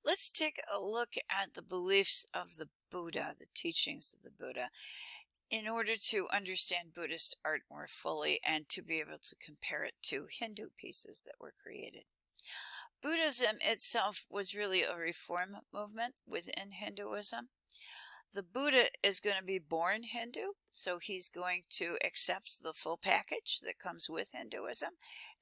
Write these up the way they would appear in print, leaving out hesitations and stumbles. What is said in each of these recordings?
Let's take a look at the beliefs of the Buddha, the teachings of the Buddha, in order to understand Buddhist art more fully and to be able to compare it to Hindu pieces that were created. Buddhism itself was really a reform movement within Hinduism. The Buddha is going to be born Hindu, so he's going to accept the full package that comes with Hinduism,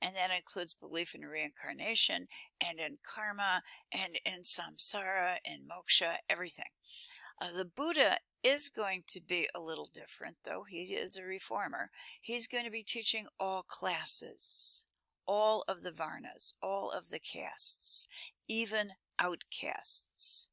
and that includes belief in reincarnation and in karma and in samsara and moksha, everything. The Buddha is going to be a little different, though. He is a reformer. He's going to be teaching all classes, all of the varnas, all of the castes, even outcasts.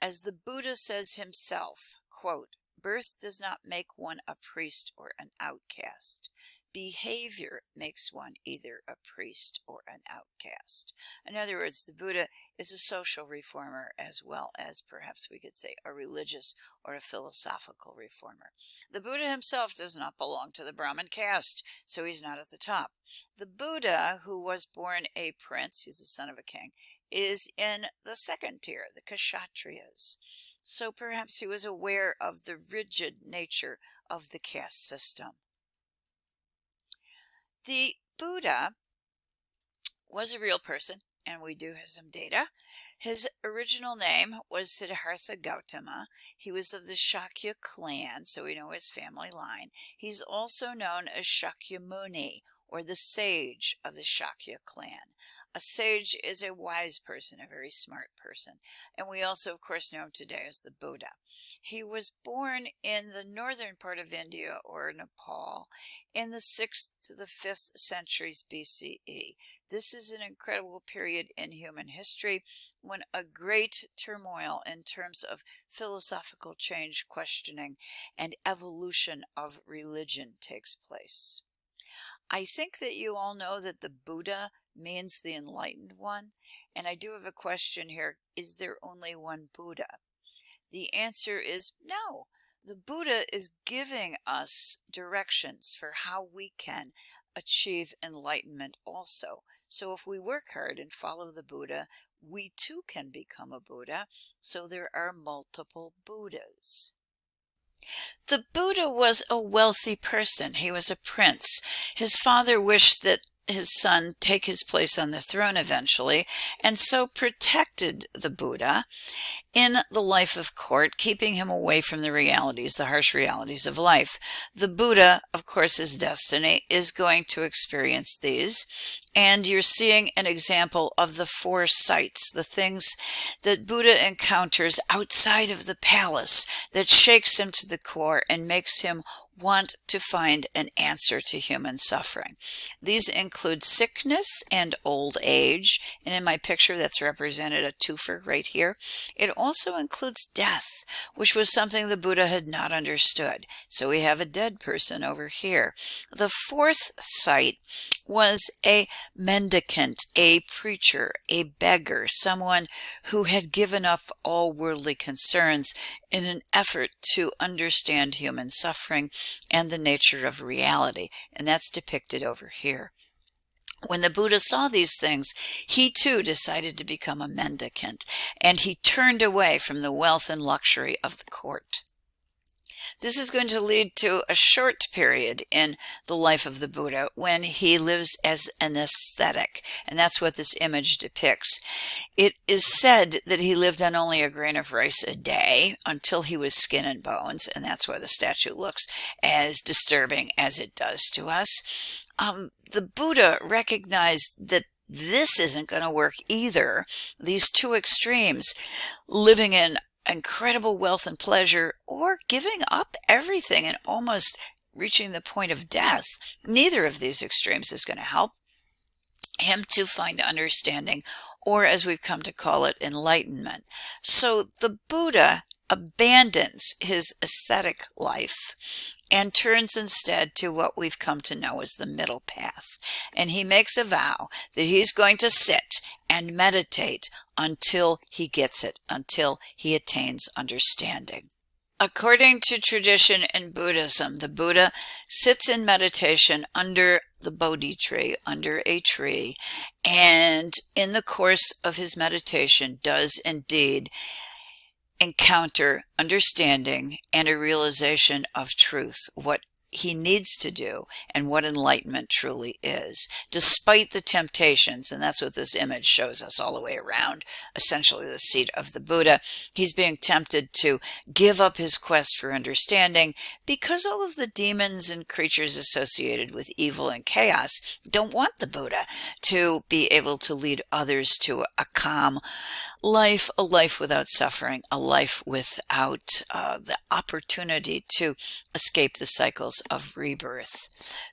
As the Buddha says himself, quote, "Birth does not make one a priest or an outcast. Behavior makes one either a priest or an outcast." In other words, the Buddha is a social reformer as well as perhaps we could say a religious or a philosophical reformer. The Buddha himself does not belong to the Brahmin caste, so he's not at the top. The Buddha, who was born a prince, he's the son of a king, is in the second tier, the Kshatriyas. So perhaps he was aware of the rigid nature of the caste system. The Buddha was a real person, and we do have some data. His original name was Siddhartha Gautama. He was of the Shakya clan, so we know his family line. He's also known as Shakyamuni, or the sage of the Shakya clan. A sage is a wise person, a very smart person. And we also, of course, know him today as the Buddha. He was born in the northern part of India, or Nepal, in the 6th to the 5th centuries BCE. This is an incredible period in human history when a great turmoil in terms of philosophical change, questioning, and evolution of religion takes place. I think that you all know that the Buddha means the enlightened one, and I do have a question here. Is there only one Buddha? The answer is no. The Buddha is giving us directions for how we can achieve enlightenment also. So if we work hard and follow the Buddha, we too can become a Buddha. So there are multiple Buddhas. The Buddha was a wealthy person. He was a prince. His father wished that his son take his place on the throne eventually, and so protected the Buddha in the life of court, keeping him away from the realities, the harsh realities of life. The Buddha, of course, his destiny is going to experience these, and you're seeing an example of the 4 sights, the things that Buddha encounters outside of the palace that shakes him to the core and makes him want to find an answer to human suffering. These include sickness and old age, and in my picture that's represented a twofer right here. It also includes death, which was something the Buddha had not understood. So we have a dead person over here. The 4th sight was a mendicant, a preacher, a beggar, someone who had given up all worldly concerns in an effort to understand human suffering and the nature of reality, and that's depicted over here. When the Buddha saw these things, he too decided to become a mendicant, and he turned away from the wealth and luxury of the court. This is going to lead to a short period in the life of the Buddha when he lives as an ascetic, and that's what this image depicts. It is said that he lived on only a grain of rice a day until he was skin and bones, and that's why the statue looks as disturbing as it does to us. The Buddha recognized that this isn't going to work either. These 2 extremes, living in incredible wealth and pleasure or giving up everything and almost reaching the point of death, neither of these extremes is going to help him to find understanding, or as we've come to call it, enlightenment. So the Buddha abandons his ascetic life and turns instead to what we've come to know as the middle path. And he makes a vow that he's going to sit and meditate until he gets it, until he attains understanding. According to tradition in Buddhism, the Buddha sits in meditation under the Bodhi tree, under a tree, and in the course of his meditation does indeed encounter understanding and a realization of truth, what he needs to do and what enlightenment truly is, despite the temptations. And that's what this image shows us all the way around, essentially the seat of the Buddha. He's being tempted to give up his quest for understanding because all of the demons and creatures associated with evil and chaos don't want the Buddha to be able to lead others to a calm life, a life without suffering, a life without the opportunity to escape the cycles of rebirth.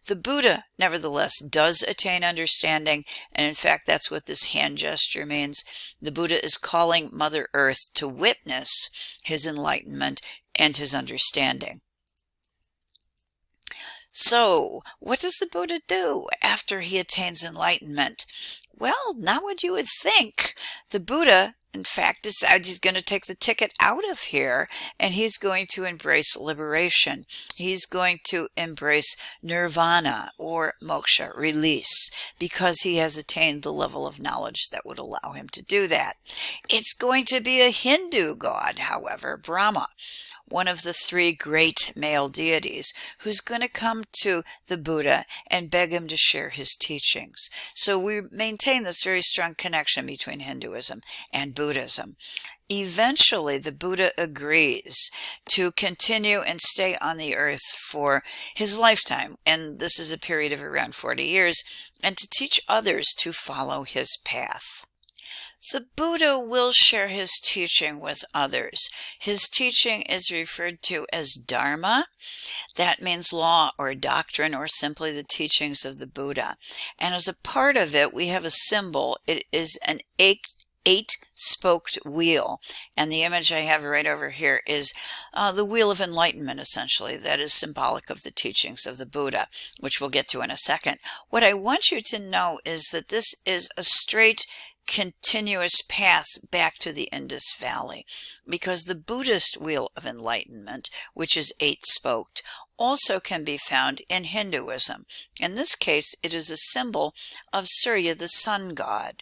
The Buddha, nevertheless, does attain understanding, and in fact, that's what this hand gesture means. The Buddha is calling Mother Earth to witness his enlightenment and his understanding. So, what does the Buddha do after he attains enlightenment? Well, not what you would think. The Buddha, in fact, decides he's going to take the ticket out of here, and he's going to embrace liberation. He's going to embrace nirvana or moksha, release, because he has attained the level of knowledge that would allow him to do that. It's going to be a Hindu god, however, Brahma, one of the three great male deities, who's going to come to the Buddha and beg him to share his teachings. So we maintain this very strong connection between Hinduism and Buddhism. Eventually, the Buddha agrees to continue and stay on the earth for his lifetime, and this is a period of around 40 years, and to teach others to follow his path. The Buddha will share his teaching with others. His teaching is referred to as Dharma. That means law or doctrine, or simply the teachings of the Buddha. And as a part of it, we have a symbol. It is an eight-spoked wheel. And the image I have right over here is the wheel of enlightenment, essentially. That is symbolic of the teachings of the Buddha, which we'll get to in a second. What I want you to know is that this is a straight, continuous path back to the Indus Valley, because the Buddhist wheel of enlightenment, which is eight-spoked, also can be found in Hinduism. In this case, it is a symbol of Surya, the sun god.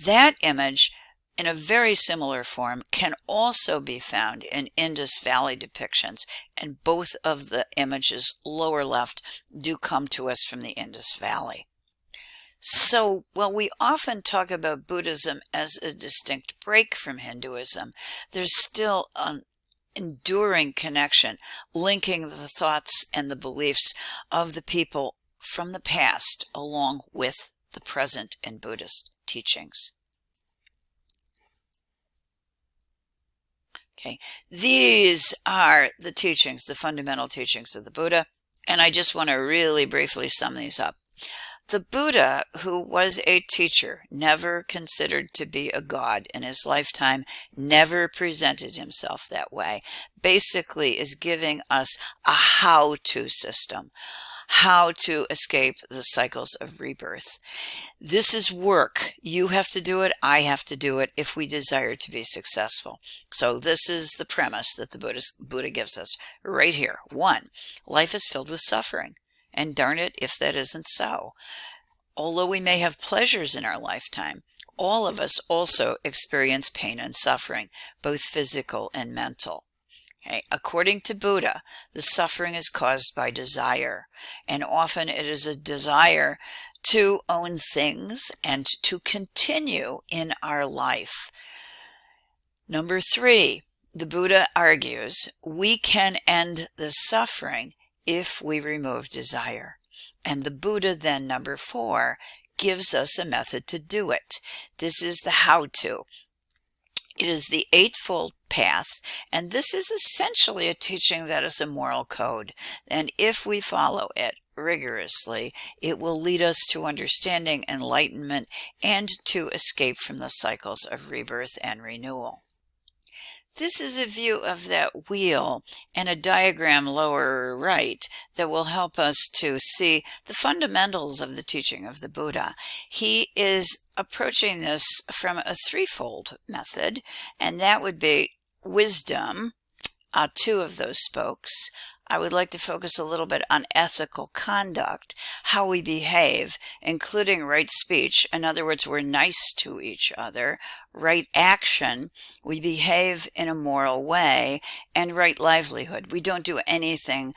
That image, in a very similar form, can also be found in Indus Valley depictions, and both of the images, lower left, do come to us from the Indus Valley. So, while we often talk about Buddhism as a distinct break from Hinduism, there's still an enduring connection linking the thoughts and the beliefs of the people from the past along with the present in Buddhist teachings. Okay, these are the teachings, the fundamental teachings of the Buddha, and I just want to really briefly sum these up. The Buddha, who was a teacher, never considered to be a god in his lifetime, never presented himself that way, basically is giving us a how-to system, how to escape the cycles of rebirth. This is work. You have to do it. I have to do it if we desire to be successful. So this is the premise that the Buddha gives us right here. 1, life is filled with suffering. And darn it if that isn't so. Although we may have pleasures in our lifetime, all of us also experience pain and suffering, both physical and mental. Okay. According to Buddha, the suffering is caused by desire, and often it is a desire to own things and to continue in our life. Number 3, the Buddha argues we can end the suffering if we remove desire. And the Buddha then, number 4, gives us a method to do it. This is the how-to. It is the eightfold path, and this is essentially a teaching that is a moral code. And if we follow it rigorously, it will lead us to understanding, enlightenment, and to escape from the cycles of rebirth and renewal. This is a view of that wheel and a diagram lower right that will help us to see the fundamentals of the teaching of the Buddha. He is approaching this from a threefold method, and that would be wisdom, two of those spokes. I would like to focus a little bit on ethical conduct, how we behave, including right speech. In other words, we're nice to each other. Right action, we behave in a moral way. And right livelihood, we don't do anything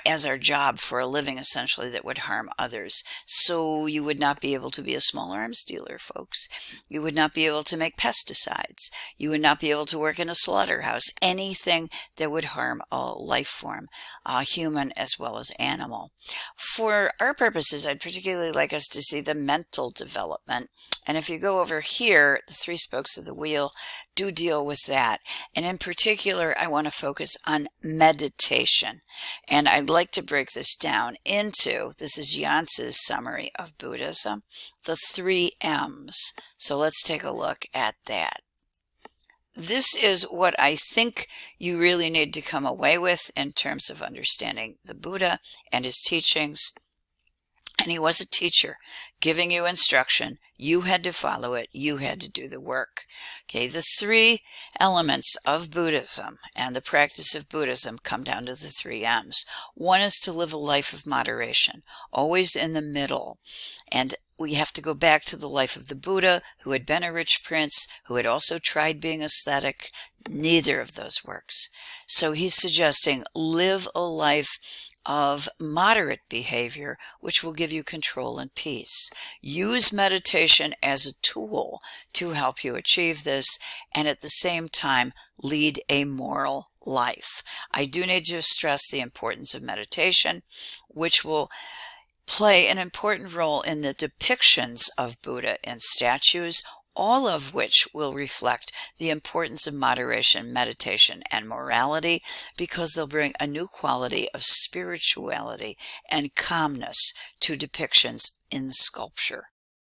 as our job for a living, essentially, that would harm others. So you would not be able to be a small arms dealer, folks. You would not be able to make pesticides. You would not be able to work in a slaughterhouse. Anything that would harm a life form. Human as well as animal. For our purposes, I'd particularly like us to see the mental development. And if you go over here, the three spokes of the wheel do deal with that. And in particular, I want to focus on meditation. And I'd like to break this down into, this is Jance's summary of Buddhism, the 3 M's. So let's take a look at that. This is what I think you really need to come away with in terms of understanding the Buddha and his teachings. And he was a teacher giving you instruction. You had to follow it. You had to do the work. Okay, the 3 elements of Buddhism and the practice of Buddhism come down to the 3 M's. One is to live a life of moderation, always in the middle. And we have to go back to the life of the Buddha, who had been a rich prince, who had also tried being ascetic. Neither of those works. So he's suggesting live a life of moderate behavior, which will give you control and peace. Use meditation as a tool to help you achieve this, and at the same time, lead a moral life. I do need to stress the importance of meditation, which will play an important role in the depictions of Buddha in statues, all of which will reflect the importance of moderation, meditation, and morality, because they'll bring a new quality of spirituality and calmness to depictions in sculpture.